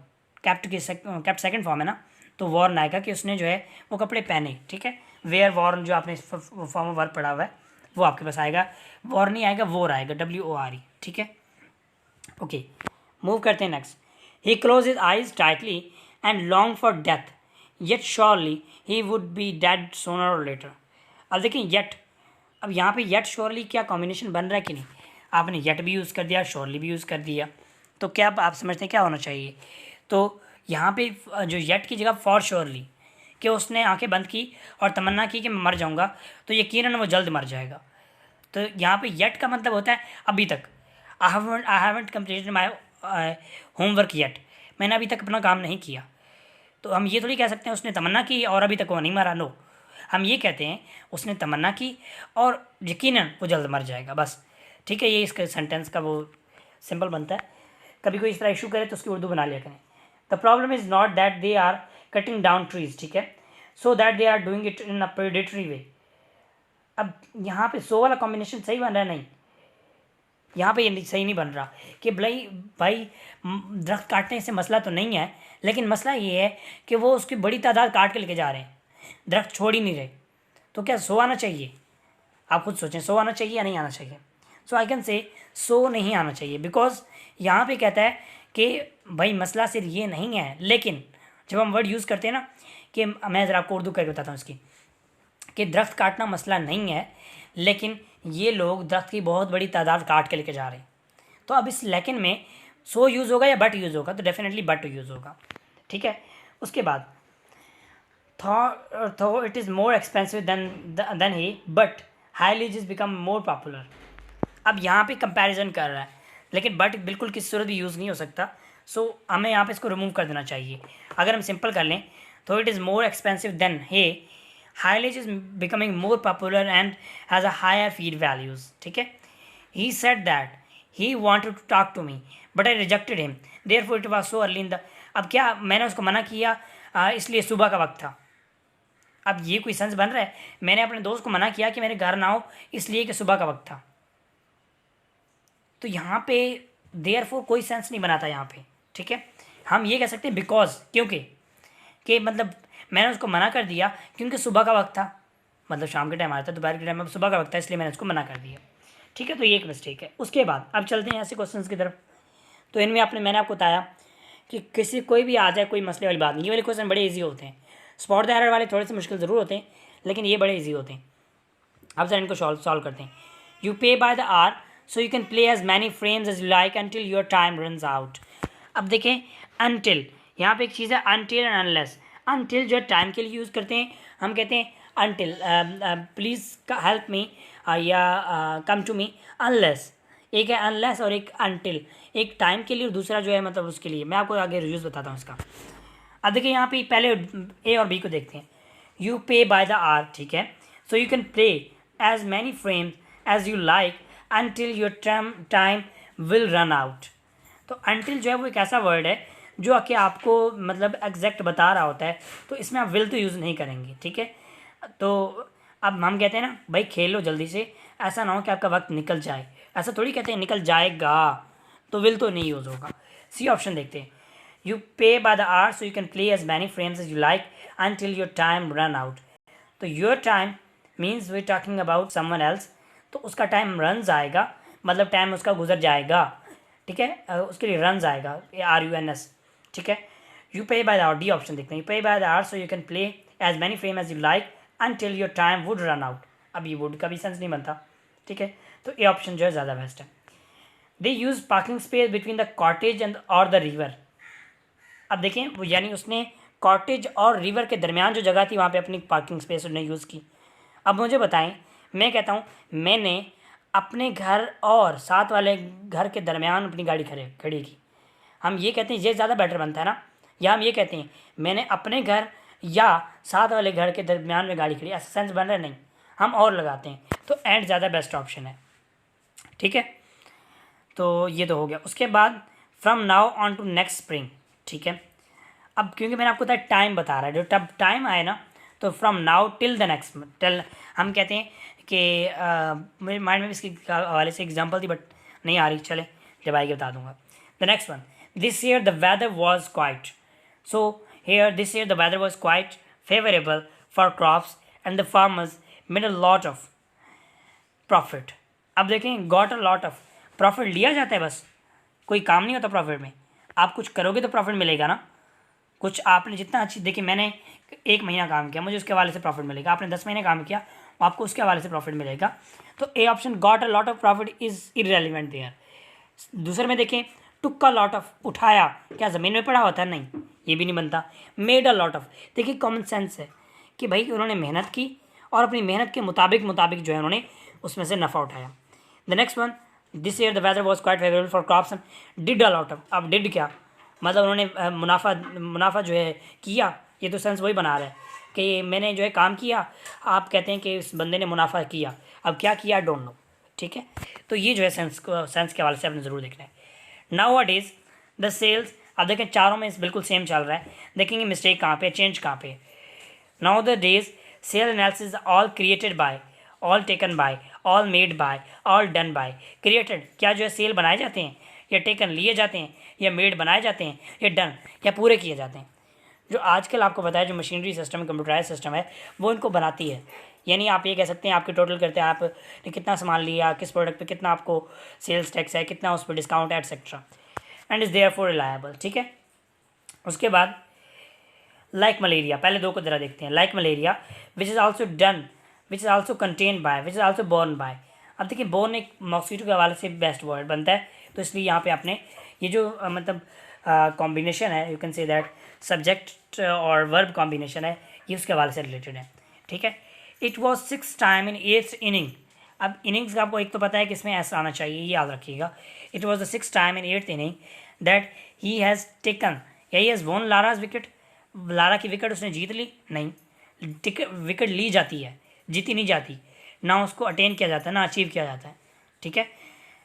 कैप्ट सेकंड फॉर्म है ना, तो वॉर्न आएगा कि उसने जो है वो कपड़े पहने, ठीक है. वेयर वॉर्न जो आपने फॉर्म ऑफ वर्ब पढ़ा हुआ है वो आपके पास आएगा, वॉर नहीं आएगा, वोर आएगा, WORE, ठीक है. ओके, मूव करते हैं next. He closed his eyes tightly and longed for death, yet surely he would be dead sooner or later. अब देखिए yet, अब यहाँ पे yet surely क्या कॉम्बिनेशन बन रहा है कि नहीं? आपने yet भी यूज़ कर दिया, surely भी यूज़ कर दिया, तो क्या आप समझते हैं क्या होना चाहिए? तो यहाँ पे जो yet की जगह for surely, कि उसने आंखें बंद की और तमन्ना की कि मैं मर जाऊँगा, तो यकीनन वो जल्द मर जाएगा। तो यहाँ पे yet का मतलब होता है अभी तक। I haven't completed my homework yet, मैंने अभी तक अपना काम नहीं किया। तो हम ये थोड़ी कह सकते हैं उसने तमन्ना की और अभी तक वो नहीं मरा। नो, हम ये कहते हैं उसने तमन्ना की और यकीनन वो जल्द मर जाएगा, बस। ठीक है, ये इसका सेंटेंस का वो सिंपल बनता है। कभी कोई इस तरह इशू करे तो उसकी उर्दू बना लिया करें। The problem is not that they are cutting down trees, ठीक है, so that they are doing it in a predatory way. अब यहाँ पे सो वाला कॉम्बिनेशन सही बन रहा है? नहीं, यहाँ पे ये सही नहीं बन रहा कि भाई दरख्त काटने से मसला तो नहीं है, लेकिन मसला ये है कि वो उसकी बड़ी तादाद काट के लेके जा रहे हैं, दरख्त छोड़ ही नहीं रहे। तो क्या सो आना चाहिए? आप खुद सोचें, सो आना चाहिए या नहीं आना चाहिए? सो आई कैन से सो नहीं आना चाहिए, बिकॉज यहाँ पे कहता है कि भाई मसला सिर्फ ये नहीं है। लेकिन जब हम वर्ड यूज़ करते हैं ना, कि मैं ज़रा आपको उर्दू करके बताता हूँ इसकी, कि दरख्त काटना मसला नहीं है, लेकिन ये लोग दरख्त की बहुत बड़ी तादाद काट के लेके जा रहे हैं। तो अब इस लेकिन में सो यूज़ होगा या बट यूज़ होगा? तो डेफिनेटली बट यूज़ होगा। ठीक है, उसके बाद though it is more expensive than hay but haylage is become more popular. अब यहाँ पे कंपैरिजन कर रहा है, लेकिन बट बिल्कुल किसी सूरत भी यूज़ नहीं हो सकता। सो हमें यहाँ पे इसको रिमूव कर देना चाहिए। अगर हम सिंपल कर लें तो it is more expensive than hay, haylage is becoming more popular and has a higher feed values. ठीक है, he said that he wanted to talk to me but I rejected him therefore it was so early in the. अब क्या मैंने उसको मना किया इसलिए सुबह का वक्त था? अब ये कोई सेंस बन रहा है? मैंने अपने दोस्त को मना किया कि मेरे घर ना हो इसलिए कि सुबह का वक्त था। तो यहाँ पे देयरफॉर कोई सेंस नहीं बनाता यहाँ पे। ठीक है, हम ये कह सकते हैं बिकॉज, क्योंकि, कि मतलब मैंने उसको मना कर दिया क्योंकि सुबह का वक्त था, मतलब शाम के टाइम आया था, दोपहर के टाइम में सुबह का वक्त था, इसलिए मैंने उसको मना कर दिया। ठीक है, तो ये एक मिस्टेक है। उसके बाद अब चलते हैं ऐसे क्वेश्चंस की तरफ। तो इनमें मैंने आपको बताया कि किसी कोई भी आ जाए, कोई मसले वाली बात नहीं। ये वाले क्वेश्चन बड़े ईजी होते हैं। स्पॉट द एरर वाले थोड़े से मुश्किल ज़रूर होते हैं, लेकिन ये बड़े ईजी होते हैं। अब सर इनको सॉल्व करते हैं। You pay by the hour so you can play as many frames as you like until your time runs out. अब देखें, अनटिल, यहाँ पे एक चीज़ है अनटिल एंड अनलेस। अनटिल जो है टाइम के लिए यूज़ करते हैं, हम कहते हैं अनटिल प्लीज़ हेल्प मी या कम टू मी। अनलेस, एक है अनलेस और एक अनटिल, एक टाइम के लिए और दूसरा जो है मतलब उसके लिए। मैं आपको आगे यूज़ बताता हूँ इसका। अब देखिए यहाँ पे पहले ए और बी को देखते हैं। You pay by the hour, ठीक है, so you can play as many frames as you like until your time will run out. तो अनटिल जो है वो एक ऐसा वर्ड है जो कि आपको मतलब एग्जैक्ट बता रहा होता है, तो इसमें आप विल तो यूज़ नहीं करेंगे। ठीक है, तो अब हम कहते हैं ना भाई खेलो जल्दी से, ऐसा ना हो कि आपका वक्त निकल जाए। ऐसा थोड़ी कहते हैं निकल जाएगा, तो विल तो नहीं यूज़ होगा। सी ऑप्शन देखते हैं। You pay by the hour so you can play as many frames as you like until your time run out. तो your time means we talking about someone else, तो उसका टाइम रन आएगा, मतलब टाइम उसका गुजर जाएगा। ठीक है, उसके लिए रन आएगा, RUNS। ठीक है, you pay by the hour, D option देखते हैं। You pay by the hour so you can play as many frame as you like until your time would run out. अब ये वुड का भी सेंस नहीं बनता। ठीक है, तो ए ऑप्शन जो है ज़्यादा बेस्ट है। They use parking space between the cottage and और द रिवर। अब देखें, वो यानी उसने कॉटेज और रिवर के दरमियान जो जगह थी वहाँ पे अपनी पार्किंग स्पेस उसने यूज़ की। अब मुझे बताएं, मैं कहता हूँ मैंने अपने घर और साथ वाले घर के दरमियान अपनी गाड़ी खड़ी की। हम ये कहते हैं, ये ज़्यादा बेटर बनता है ना। या हम ये कहते हैं मैंने अपने घर या साथ वाले घर के दरमियान में गाड़ी खड़ी, ऐसा सेंस बन रहा है? नहीं, हम और लगाते हैं, तो एंड ज़्यादा बेस्ट ऑप्शन है। ठीक है, तो ये तो हो गया। उसके बाद from now on to next spring. ठीक है, अब क्योंकि मैंने आपको बताया टाइम बता रहा है, जो तब टाइम आए ना, तो from now till the next, till हम कहते हैं कि मेरे माइंड में इसके हवाले से एग्जांपल थी बट नहीं आ रही, चले जब आएगी बता दूंगा। The next one, this year the weather was quite, so here this year the weather was quite favourable for crops and the farmers made a lot of profit. अब देखें, got a lot of profit लिया जाता है, बस कोई काम नहीं होता प्रॉफिट में। आप कुछ करोगे तो प्रॉफिट मिलेगा ना। कुछ आपने जितना अच्छी, देखिए मैंने 1 महीना काम किया, मुझे उसके हवाले से प्रॉफिट मिलेगा। आपने 10 महीने काम किया, आपको उसके हवाले से प्रॉफिट मिलेगा। तो A option got a lot of profit is irrelevant there. दूसरे में देखें, टुक अ लॉट ऑफ, उठाया, क्या ज़मीन में पड़ा होता है? नहीं, ये भी नहीं बनता। मेड अ लॉट ऑफ, देखिए कॉमन सेंस है कि भाई उन्होंने मेहनत की और अपनी मेहनत के मुताबिक जो है उन्होंने उसमें से नफ़ा उठाया। The next one, this year the weather was quite favourable for crops. Did a lot of, अब डिड क्या मतलब, उन्होंने मुनाफा जो है किया, ये तो सेंस वही बना रहा है कि मैंने जो है काम किया। आप कहते हैं कि इस बंदे ने मुनाफा किया, अब क्या किया डोंट नो, ठीक है। तो ये जो है सेंस के हवाले से आपने ज़रूर देखना है। Nowadays the sales, अब देखें चारों में बिल्कुल सेम चल रहा है, देखेंगे मिस्टेक कहाँ पे, चेंज कहाँ पे। Now the days cell analysis all created by, all taken by, all made by, all done by. Created क्या जो है सेल बनाए जाते हैं, या टेकन लिए जाते हैं, या मेड बनाए जाते हैं, या डन या पूरे किए जाते हैं। जो आजकल आपको पता है जो मशीनरी सिस्टम, कंप्यूटराइज सिस्टम है, वो इनको बनाती है। यानी आप ये कह सकते हैं आपके टोटल करते हैं आपने कितना सामान लिया, किस प्रोडक्ट पे कितना आपको सेल्स टैक्स है, कितना उस पर डिस्काउंट है, etcetera, and is there for reliable, ठीक है। उसके बाद लाइक मलेरिया, पहले दो को ज़रा देखते हैं। Like malaria which is also done, which is also contain by, which is also borne by. अब देखिए बोर्न एक मॉस्किटो के हवाले से बेस्ट वर्ड बनता है, तो इसलिए यहाँ पे आपने ये जो मतलब कॉम्बिनेशन है, you can say that subject और वर्ब कॉम्बिनेशन है, ये उसके हवाले से रिलेटेड है, ठीक है। It was 6th time in 8th inning. अब इनिंग्स का आपको एक तो पता है कि इसमें ऐसा आना चाहिए, ये याद रखिएगा। It was the 6th time in 8th inning that he has taken, या he has won Lara's wicket. Lara की विकेट उसने जीत ली? नहीं, विकेट ली जाती है, जीती नहीं जाती। ना उसको अटेन किया जाता है, ना अचीव किया जाता है, ठीक है।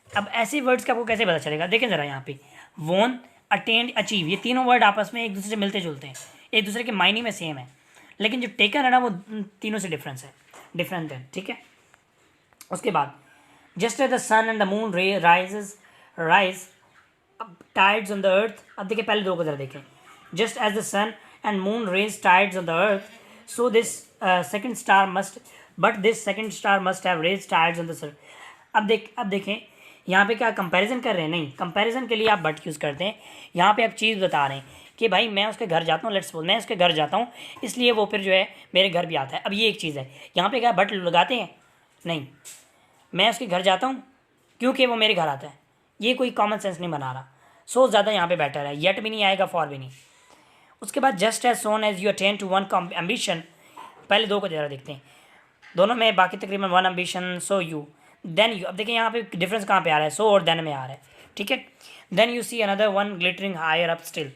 अब ऐसे वर्ड्स का आपको कैसे पता चलेगा, देखें ज़रा यहाँ पे, वॉन, अटेन, अचीव, ये तीनों वर्ड आपस में एक दूसरे से मिलते जुलते हैं, एक दूसरे के मायने में सेम है, लेकिन जो टेकन है ना वो तीनों से डिफरेंट है, ठीक है। उसके बाद just as the sun and the moon rise tides on the earth. अब देखिए पहले दो को जरा देखें, just as the sun and moon raise tides on the earth so this second star must, but this second star must have raise tides on the sun. अब देखें यहाँ पे क्या कंपैरिजन कर रहे हैं? नहीं, कंपैरिजन के लिए आप बट यूज़ करते हैं। यहाँ पे आप चीज़ बता रहे हैं कि भाई मैं उसके घर जाता हूँ, लेट्स सपोज मैं उसके घर जाता हूँ, इसलिए वो फिर जो है मेरे घर भी आता है। अब ये एक चीज़ है, यहाँ पे क्या बट लगाते हैं? नहीं, मैं उसके घर जाता हूँ क्योंकि वो मेरे घर आता है, ये कोई कॉमन सेंस नहीं बना रहा। सो ज़्यादा यहाँ पे बेटर है, येट भी नहीं आएगा, फॉर भी नहीं। उसके बाद just as soon as you attain to one ambition, पहले दो को ज़रा देखते हैं, दोनों में बाकी तकरीबन one ambition, so you then you. अब देखिए यहाँ पे डिफरेंस कहाँ पे आ रहा है, सो और देन में आ रहा है, ठीक है। Then you see another one glittering higher up still,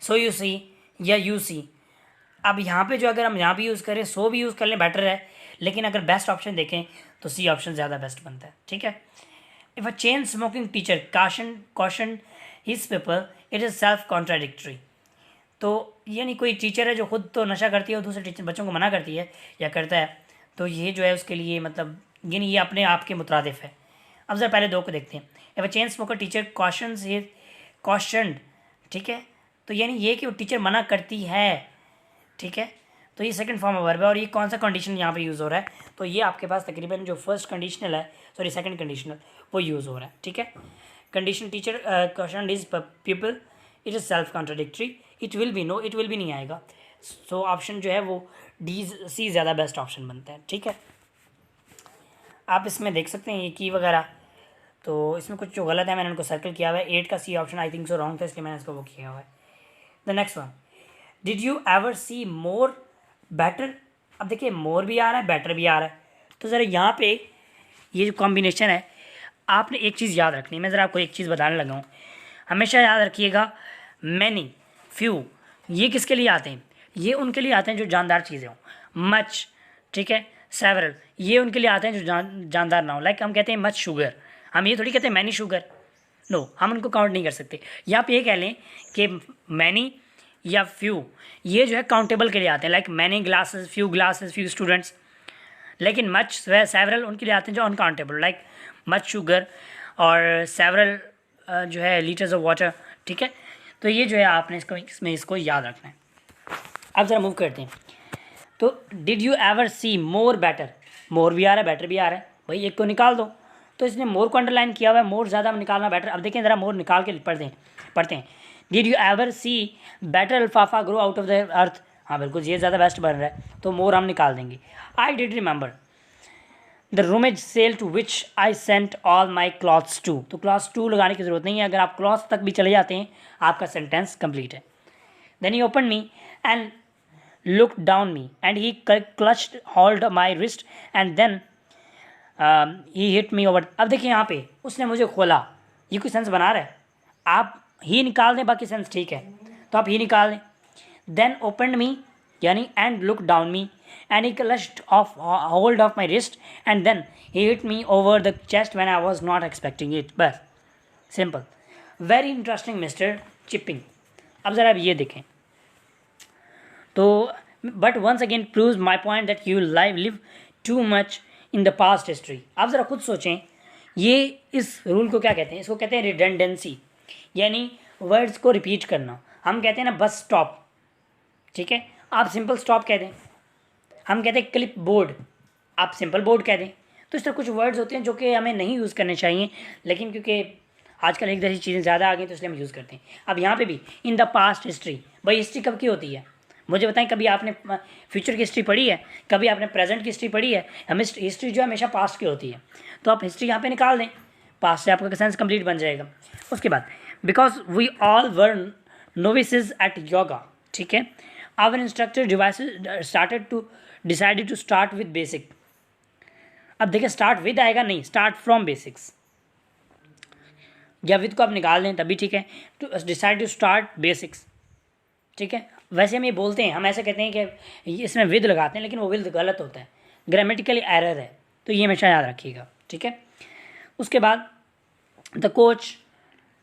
so you see या यू सी। अब यहाँ पे जो अगर हम यहाँ भी यूज़ करें, सो भी यूज़ कर लें बेटर है, लेकिन अगर बेस्ट ऑप्शन देखें तो सी ऑप्शन ज़्यादा बेस्ट बनता है, ठीक है। If a chain smoking teacher caution his people it is self contradictory. तो यानी कोई टीचर है जो खुद तो नशा करती है और दूसरे टीचर बच्चों को मना करती है या करता है, तो ये जो है उसके लिए मतलब यानी ये अपने आप के मुतरादिफ है। अब ज़रा पहले दो को देखते हैं। If a chain smoker teacher cautioned, ठीक है, तो यानी ये कि वो टीचर मना करती है, ठीक है। तो ये सेकंड फॉर्म ऑफ वर्ब है, और ये कौन सा कंडीशन यहाँ पे यूज़ हो रहा है, तो ये आपके पास तकरीबन जो फर्स्ट कंडीशनल है, सॉरी सेकंड कंडीशनल, वो यूज़ हो रहा है, ठीक है। Condition teacher question is people it is self contradictory, it will be, no it will be नहीं आएगा। सो ऑप्शन जो है वो डी सी ज़्यादा बेस्ट ऑप्शन बनता है, ठीक है। आप इसमें देख सकते हैं ये की वगैरह, तो इसमें कुछ जो गलत है मैंने उनको सर्कल किया हुआ है। 8 का C option I think so wrong था, इसलिए मैंने इसको वो किया हुआ है। The next one, did you ever see more better. अब देखिए मोर भी आ रहा है, बेटर भी आ रहा है, तो ज़रा यहाँ पे ये जो कॉम्बिनेशन है आपने एक चीज़ याद रखनी है। मैं ज़रा आपको एक चीज़ बताने लगा हूँ, हमेशा याद रखिएगा, मैनी, फ्यू, ये किसके लिए आते हैं? ये उनके लिए आते हैं जो जानदार चीज़ें हों। मच, ठीक है, सेवरल, ये उनके लिए आते हैं जो जानदार ना हो। लाइक हम कहते हैं मच शुगर, हम ये थोड़ी कहते हैं मैनी शुगर, नो, हम उनको काउंट नहीं कर सकते। यहाँ पे ये कह लें कि मैनी या फ्यू, ये जो है काउंटेबल के लिए आते हैं, like many glasses, few students. लेकिन मच सेवरल उनके लिए आते हैं जो अनकाउंटेबल, लाइक मच शुगर और सेवरल जो है लीटर्स ऑफ वाटर, ठीक है। तो ये जो है आपने इसको याद रखना है। अब ज़रा मूव करते हैं, तो did you ever see more better, more भी आ रहा है, बेटर भी आ रहा है, भाई एक को निकाल दो, तो इसने मोर को अंडरलाइन किया हुआ है, मोर ज़्यादा निकालना बेटर। अब देखें ज़रा मोर निकाल के पढ़ते हैं। Did you ever see better alfalfa grow out of the earth. हाँ बिल्कुल, ये ज़्यादा बेस्ट बन रहा है, तो मोर हम निकाल देंगे। I did remember the rummage sale to which I sent all my clothes to. तो क्लॉथ्स टू लगाने की ज़रूरत नहीं है, अगर आप क्लॉथ्स तक भी चले जाते हैं आपका सेंटेंस कंप्लीट है। Then he open me and looked down me and he clutched hold of my wrist and then he hit me over। अब देखिए यहाँ पे उसने मुझे खोला, ये कोई सेंस बना रहा है? आप ही निकाल दें, बाकी सेंस ठीक है, तो आप ही निकाल दें। देन ओपनड मी यानी and look down me and he clutched off hold of my wrist and then he hit me over the chest when I was not expecting it. बस simple, very interesting mister Chipping. अब ज़रा अब ये देखें तो but once again proves my point that you live too much in the past history. आप ज़रा खुद सोचें, ये इस रूल को क्या कहते हैं? इसको कहते हैं रिडंडेंसी, यानी वर्ड्स को रिपीट करना। हम कहते हैं ना बस स्टॉप, ठीक है, आप सिंपल स्टॉप कह दें। हम कहते हैं क्लिप बोर्ड, आप सिंपल बोर्ड कह दें। तो इस तरह कुछ वर्ड्स होते हैं जो कि हमें नहीं यूज़ करने चाहिए, लेकिन क्योंकि आजकल एक जैसी चीज़ें ज़्यादा आ गई तो इसलिए हम यूज़ करते हैं। अब यहाँ पे भी इन द पास्ट हिस्ट्री, भाई हिस्ट्री कब की होती है? मुझे बताएं, कभी आपने फ्यूचर की हिस्ट्री पढ़ी है? कभी आपने प्रेजेंट की हिस्ट्री पढ़ी है? हम हिस्ट्री जो है हमेशा पास्ट की होती है, तो आप हिस्ट्री यहाँ पे निकाल दें, पास्ट से आपका सेंस कंप्लीट बन जाएगा। उसके बाद because we all were novices at yoga, ठीक है, our instructor decided to start with basic. अब देखिए स्टार्ट विद आएगा, नहीं, स्टार्ट फ्रॉम बेसिक्स, या विद को आप निकाल दें तभी ठीक है। To decide to start basics, ठीक है। वैसे हम ये बोलते हैं, हम ऐसे कहते हैं कि इसमें विद लगाते हैं, लेकिन वो विद गलत होता है, ग्रामेटिकली एरर है, तो ये हमेशा याद रखिएगा, ठीक है। उसके बाद द कोच,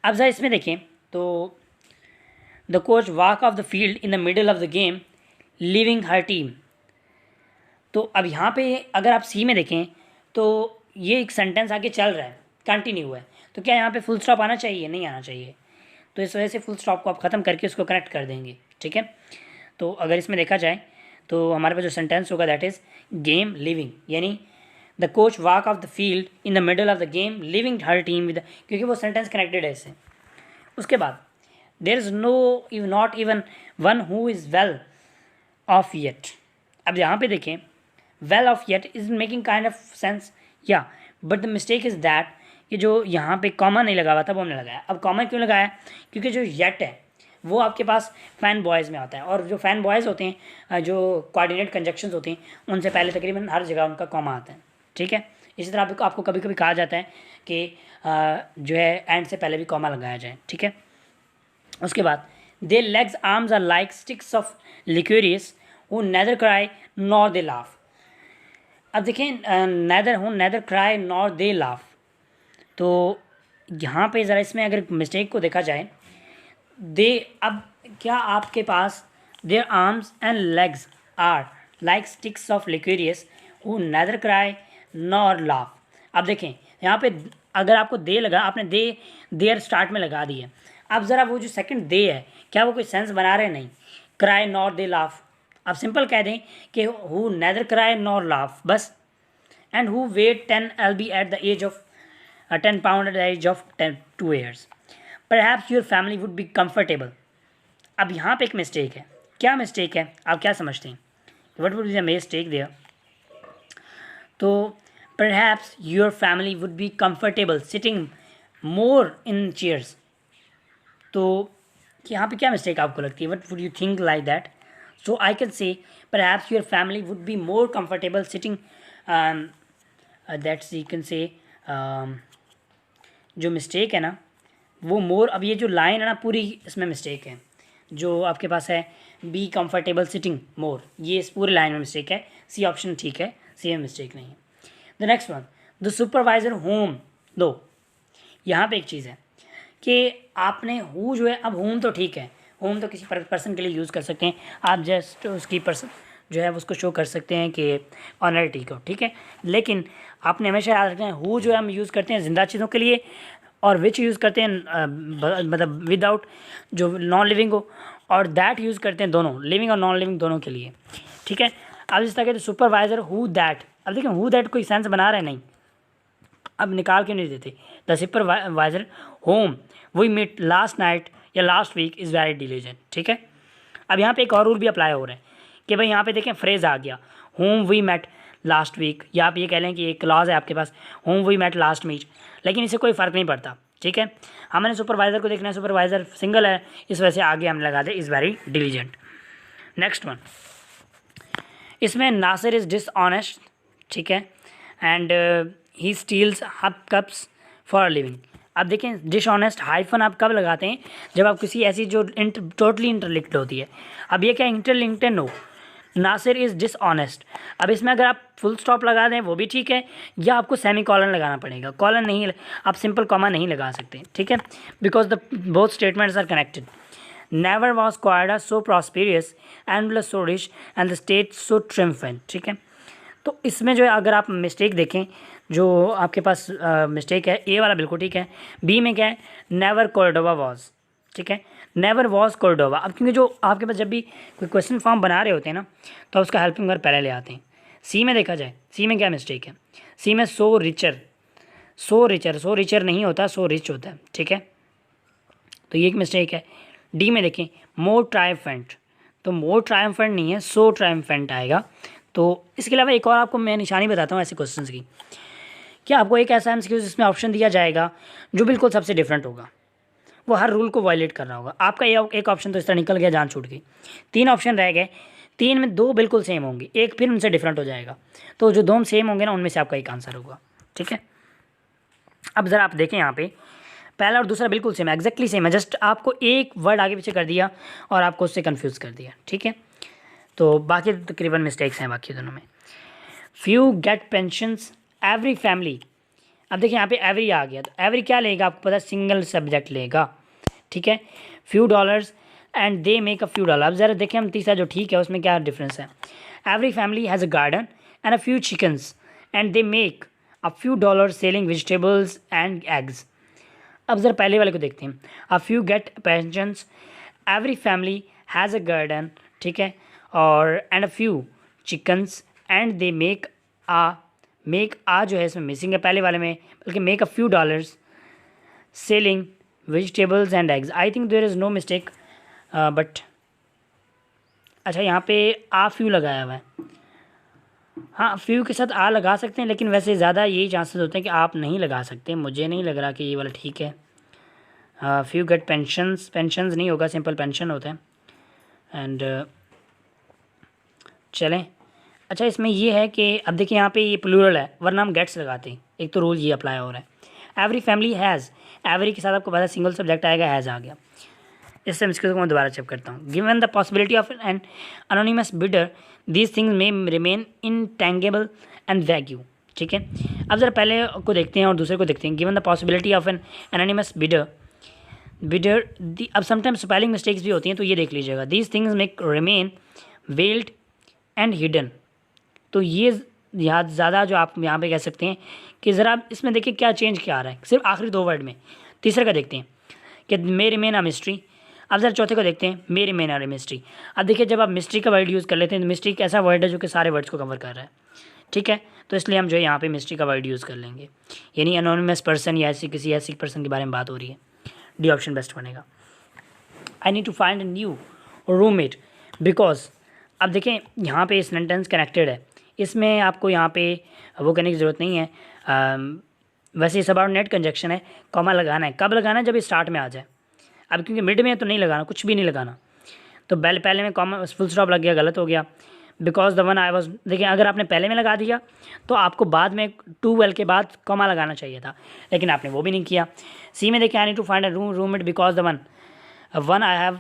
अब जरा इसमें देखें तो the coach walk off the field in the middle of the game leaving her team. तो अब यहाँ पे अगर आप सी में देखें तो ये एक सेंटेंस आगे चल रहा है, कंटिन्यू है, तो क्या यहाँ पे फुल स्टॉप आना चाहिए? नहीं आना चाहिए, तो इस वजह से फुल स्टॉप को आप ख़त्म करके उसको कनेक्ट कर देंगे, ठीक है। तो अगर इसमें देखा जाए तो हमारे पास जो सेंटेंस होगा दैट इज़ गेम लिविंग, यानी the coach walk off the field in the middle of the game leaving her team with, क्योंकि वो सेंटेंस कनेक्टेड है इससे। उसके बाद there is not even one who is well off yet. अब यहाँ पे देखें, well off yet is making kind of sense, या but the mistake is that कि जो यहाँ पे कॉमा नहीं लगा हुआ था वो हमने लगाया। अब कॉमा क्यों लगाया? क्योंकि जो येट है वो आपके पास फैन बॉयज़ में आता है, और जो फैन बॉयज़ होते हैं, जो कोऑर्डिनेट कंजक्शंस होते हैं, उनसे पहले तकरीबन हर जगह उनका कॉमा आता है, ठीक है। इसी तरह आपको कभी कभी कहा जाता है कि जो है एंड से पहले भी कॉमा लगाया जाए, ठीक है। उसके बाद they legs arms are like sticks of liquorice who neither cry nor they laugh. अब देखें neither cry nor they laugh, तो यहाँ पे ज़रा इसमें अगर मिस्टेक को देखा जाए, दे, अब क्या आपके पास their arms and legs are like sticks of liquorice who neither cry nor laugh. अब देखें यहाँ पे अगर आपको दे लगा, आपने देयर स्टार्ट में लगा दी है। अब ज़रा वो जो सेकंड दे है, क्या वो कोई सेंस बना रहे? नहीं, क्राई नॉर दे लाफ, आप सिंपल कह दें कि who neither cry nor laugh, बस। And who weight 10 LB at the age of 10 pound at the age of 2 years. Perhaps your family would be comfortable. अब यहाँ पे एक मिस्टेक है, क्या मिस्टेक है? आप क्या समझते हैं? What would be the mistake there? तो perhaps your family would be comfortable sitting more in chairs. तो यहाँ पे क्या मिस्टेक आपको लगती है? What would you think like that? So I can say perhaps your family would be more comfortable sitting. That's you can say. जो मिस्टेक है ना वो मोर, अब ये जो लाइन है ना पूरी इसमें मिस्टेक है, जो आपके पास है बी कंफर्टेबल सिटिंग मोर, ये इस पूरी लाइन में मिस्टेक है। सी ऑप्शन ठीक है, सी में मिस्टेक नहीं है। The next one, the supervisor home. दो, यहाँ पे एक चीज़ है कि आपने हु जो है, अब होम तो ठीक है, होम तो किसी पर्सन के लिए यूज़ कर सकते हैं, आप जस्ट उसकी पर्सन जो है उसको शो कर सकते हैं कि ऑनरिटी को, ठीक है। लेकिन आपने हमेशा याद रखना है हु जो है हम यूज़ करते हैं ज़िंदा चीज़ों के लिए, और विच यूज़ करते हैं मतलब विदाउट जो नॉन लिविंग हो, और दैट यूज़ करते हैं दोनों, लिविंग और नॉन लिविंग दोनों के लिए, ठीक है। अब इस तरह के सुपरवाइज़र हु दैट, अब देखिए हु दैट कोई सेंस बना रहा है? नहीं, अब निकाल क्यों नहीं देते? The supervisor whom we meet last night या last week is very diligent. ठीक है, अब यहाँ पे एक और रूल भी अप्लाई हो रहा है कि भाई यहाँ पे देखें फ्रेज आ गया whom we met last week, या आप ये कह लें कि एक क्लॉज है आपके पास whom we met last meet, लेकिन इससे कोई फ़र्क नहीं पड़ता। ठीक है, हमने सुपरवाइज़र को देखना है, सुपरवाइज़र सिंगल है, इस वजह से आगे हमने लगा दे is very diligent. Next one, इसमें नासिर इज़ डिसऑनेस्ट। ठीक है, and he steals hub caps for living. अब देखें डिसऑनेस्ट हाइफन आप कब लगाते हैं? जब आप किसी ऐसी जो टोटली इंटरलिंक्ड होती है। अब ये क्या इंटरलिंक्ड है? No, Nasir is dishonest. अब इसमें अगर आप फुल स्टॉप लगा दें वो भी ठीक है, या आपको सेमी कॉलन लगाना पड़ेगा। कॉलन नहीं, आप सिंपल कॉमा नहीं लगा सकते। ठीक है, because the both statements are connected. Never was Canada so prosperous and so rich and the state so triumphant. ठीक है, तो इसमें जो है अगर आप मिस्टेक देखें, जो आपके पास मिस्टेक है, ए वाला बिल्कुल ठीक है। बी में क्या है? Never Cordoba was. ठीक है, नेवर वॉज कोर्डोवा। अब क्योंकि जो आपके पास जब भी कोई क्वेश्चन फॉर्म बना रहे होते हैं ना, तो उसका हेल्पिंग वर्ब पहले ले आते हैं। सी में देखा जाए, सी में क्या मिस्टेक है? सी में सो रिचर, सो रिचर, सो रिचर नहीं होता, सो रिच होता है। ठीक है, तो ये एक मिस्टेक है। डी में देखें मोर ट्रायम्फेंट, तो मोर ट्रायम्फेंट नहीं है, सो ट्रायम्फेंट आएगा। तो इसके अलावा एक और आपको मैं निशानी बताता हूँ ऐसे क्वेश्चंस की, कि आपको एक ऐसा एमसीक्यू जिसमें ऑप्शन दिया जाएगा जो बिल्कुल सबसे डिफरेंट होगा, वो हर रूल को वायलेट कर रहा होगा। आपका ये एक ऑप्शन तो इस तरह निकल गया, जान छूट गई। 3 ऑप्शन रह गए, 3 में 2 बिल्कुल सेम होंगे, एक फिर उनसे डिफरेंट हो जाएगा। तो जो 2 सेम होंगे ना, उनमें से आपका एक आंसर होगा। ठीक है, अब ज़रा आप देखें यहाँ पे पहला और दूसरा बिल्कुल सेम है, एग्जैक्टली सेम है, जस्ट आपको एक वर्ड आगे पीछे कर दिया और आपको उससे कन्फ्यूज़ कर दिया। ठीक है, तो बाकी तकरीबन मिस्टेक्स हैं बाकी दोनों में। Few get pensions every family. अब देखिए यहाँ पे एवरी आ गया, तो एवरी क्या लेगा आपको पता है? सिंगल सब्जेक्ट लेगा। ठीक है, few dollars and they make a few dollar. अब ज़रा देखें हम तीसरा जो ठीक है उसमें क्या डिफरेंस है? Every family has a garden and a few chickens and they make a few dollar selling vegetables and eggs. अब ज़रा पहले वाले को देखते हैं। A few get pensions, every family has a garden, ठीक है, और and a few chickens and they make आ जो है इसमें मिसिंग है पहले वाले में, बल्कि make a few dollars selling vegetables and eggs. I think there is no mistake, but अच्छा यहाँ पे आ फ्यू लगाया हुआ है। हाँ, फ्यू के साथ आ लगा सकते हैं, लेकिन वैसे ज़्यादा यही चांसेस होते हैं कि आप नहीं लगा सकते। मुझे नहीं लग रहा कि ये वाला ठीक है। फ्यू गेट पेंशंस, पेंशंस नहीं होगा, सिंपल पेंशन होता है। एंड चलें, अच्छा इसमें ये है कि अब देखिए यहाँ पे ये प्लूरल है, वरना हम गेट्स लगाते हैं। एक तो रूल ये अप्लाई हो रहा है। एवरी फैमिली हैज़, एवरी के साथ आपको पता सिंगल सब्जेक्ट आएगा, हैज़ आ गया। इससे इसको मैं दोबारा चेक करता हूँ। Given the possibility of an anonymous bidder these things may remain intangible and vague. ठीक है, अब ज़रा पहले को देखते हैं और दूसरे को देखते हैं। Given the possibility of an anonymous bidder अब समटाइम्स स्पेलिंग मिस्टेक्स भी होती हैं, तो ये देख लीजिएगा। These things make remain veiled and hidden. तो ये यहाँ ज़्यादा जो आप यहाँ पे कह सकते हैं कि ज़रा इसमें देखिए क्या चेंज क्या आ रहा है, सिर्फ आखिरी 2 वर्ड में। तीसरे का देखते हैं कि मे रिमेन अ मिस्ट्री। अब ज़रा चौथे को देखते हैं, मे रिमेन अ मिस्ट्री। अब देखिए जब आप मिस्ट्री का वर्ड यूज़ कर लेते हैं तो मिस्ट्री एक ऐसा वर्ड है जो कि सारे वर्ड्स को कवर कर रहा है। ठीक है, तो इसलिए हम जो है यहाँ पे मिस्ट्री का वर्ड यूज़ कर लेंगे, यानी अनोनिमस पर्सन या ऐसी किसी ऐसी पर्सन के बारे में बात हो रही है। डी ऑप्शन बेस्ट बनेगा। I need to find a new roommate because, अब देखें यहाँ पे सेंटेंस कनेक्टेड है, इसमें आपको यहाँ पे वो करने की ज़रूरत नहीं है। वैसे सबऑर्डिनेट कंजक्शन है, कॉमा लगाना है। कब लगाना है? जब स्टार्ट में आ जाए। अब क्योंकि मिड में तो नहीं लगाना, कुछ भी नहीं लगाना। तो पहले में कॉमा फुल स्टॉप लग गया, गलत हो गया। Because the one I was, देखिए अगर आपने पहले में लगा दिया तो आपको बाद में 2 के बाद कॉमा लगाना चाहिए था, लेकिन आपने वो भी नहीं किया। सी में देखिए I need to find a roommate because the one I have.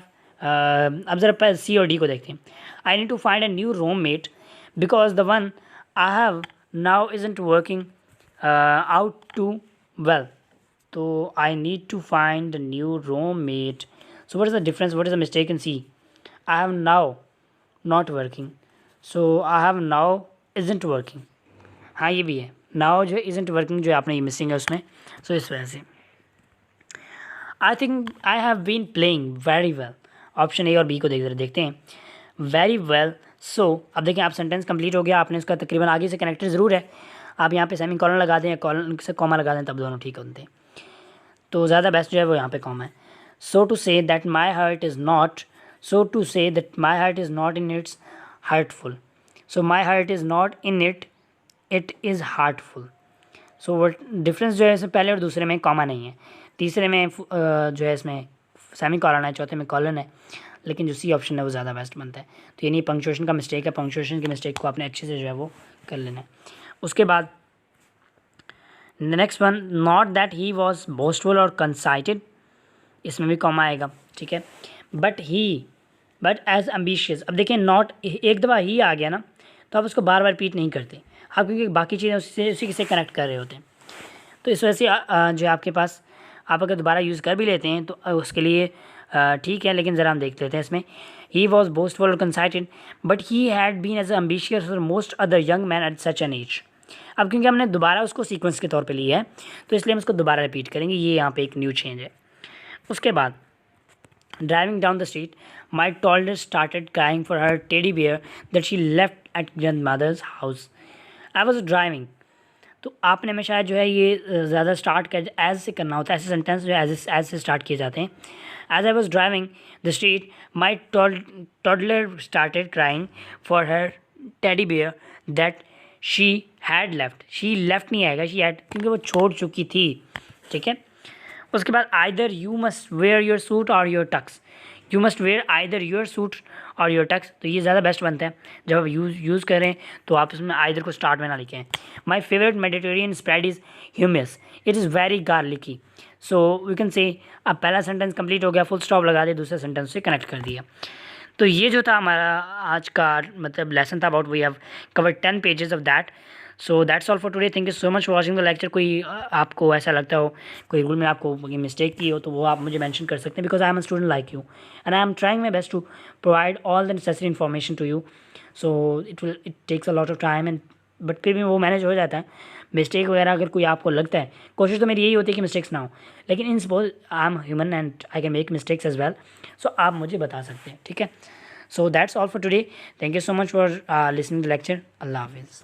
अब ज़रा सी और डी को देखते हैं। I need to find a new roommate because the one I have now isn't working out too well. तो I need to find a new roommate. So what is the difference, what is the mistake in C? I have now not working, so I have now isn't working. हाँ ये भी है, नाउ जो है इज़ंट वर्किंग जो आपने ये मिसिंग है उसमें, सो इस वजह से। I think I have been playing very well. Option A और बी को देखते हैं। वेरी वेल, सो अब देखिए आप सेंटेंस कंप्लीट हो गया, आपने उसका तकरीबन आगे से कनेक्टेड ज़रूर है। आप यहाँ पे सेमी कॉलन लगा दें या कॉलन से कॉमा लगा दें तब दोनों ठीक होते हैं। तो ज़्यादा बेस्ट जो है वो यहाँ पे कॉमा है। So to say that my heart is not, so to say that my heart is not in its heartful, so my heart is not in it, it is heartful. सो वो डिफरेंस जो है इसमें पहले और दूसरे में कॉमा नहीं है, तीसरे में जो है इसमें सेमी कॉलन है, चौथे में कॉलन है, लेकिन जो सी ऑप्शन है वो ज़्यादा बेस्ट बनता है। तो ये नहीं पंक्चुएशन का मिस्टेक है, पंक्चुएशन की मिस्टेक को आपने अच्छे से जो है वो कर लेना है। उसके बाद the next one, not that he was boastful और कंसाइटेड, इसमें भी कॉमा आएगा, ठीक है। बट एज एम्बिशियस, अब देखिए नॉट एक दफ़ा ही आ गया ना तो आप उसको बार बार रिपीट नहीं करते आप, क्योंकि बाकी चीज़ें उसी से कनेक्ट कर रहे होते हैं। तो इस वजह से जो आपके पास आप अगर दोबारा यूज़ कर भी लेते हैं तो उसके लिए ठीक है, लेकिन ज़रा हम देख लेते हैं इसमें। ही वॉज बोस्टफुल और conceited but he had been as ambitious for most other young man at such an age. अब क्योंकि हमने दोबारा उसको सीक्वेंस के तौर पे लिया है तो इसलिए हम उसको दोबारा रिपीट करेंगे, ये यहाँ पे एक न्यू चेंज है। उसके बाद driving down the street my toddler started crying for her teddy bear that she left at grandmother's house. I was driving, तो आपने में शायद जो है ये ज़्यादा स्टार्ट कर एज से करना होता है, ऐसे सेंटेंस जो एज से स्टार्ट किए जाते हैं। As I was driving the street my toddler started crying for her teddy bear that she had left, she left नहीं आएगा, शी हैड, क्योंकि वो छोड़ चुकी थी, ठीक है। उसके बाद either you must wear your suit or your tux, you must wear either your suit or your tux, तो ये ज़्यादा बेस्ट बनता है जब आप यूज़ करें तो आप इसमें आइदर को स्टार्ट में ना लिखें। My favourite Mediterranean spread is hummus, it is very garlicky. So we can say अब पहला सेंटेंस कंप्लीट हो गया, फुल स्टॉप लगा दिया, दूसरे सेंटेंस से कनेक्ट कर दिया। तो ये जो था हमारा आज का मतलब लेसन था about, we have covered 10 pages of that. So that's all for today, thank you so much for watching the lecture. कोई आपको ऐसा लगता हो कोई रूल में आपको मिस्टेक की हो तो वो आप मुझे मेंशन कर सकते हैं, because I am a student like you and I am trying my best to provide all the necessary information to you. So it takes a lot of time and but फिर भी वो मैनेज हो जाता है। मिस्टेक वगैरह अगर कोई आपको लगता है, कोशिश तो मेरी यही होती है कि मिस्टेक्स ना हो, लेकिन इन suppose I am human and I can make mistakes as well, so आप मुझे बता सकते हैं, ठीक है। So that's all for today. Thank you so much for listening to the lecture. Allah Hafiz.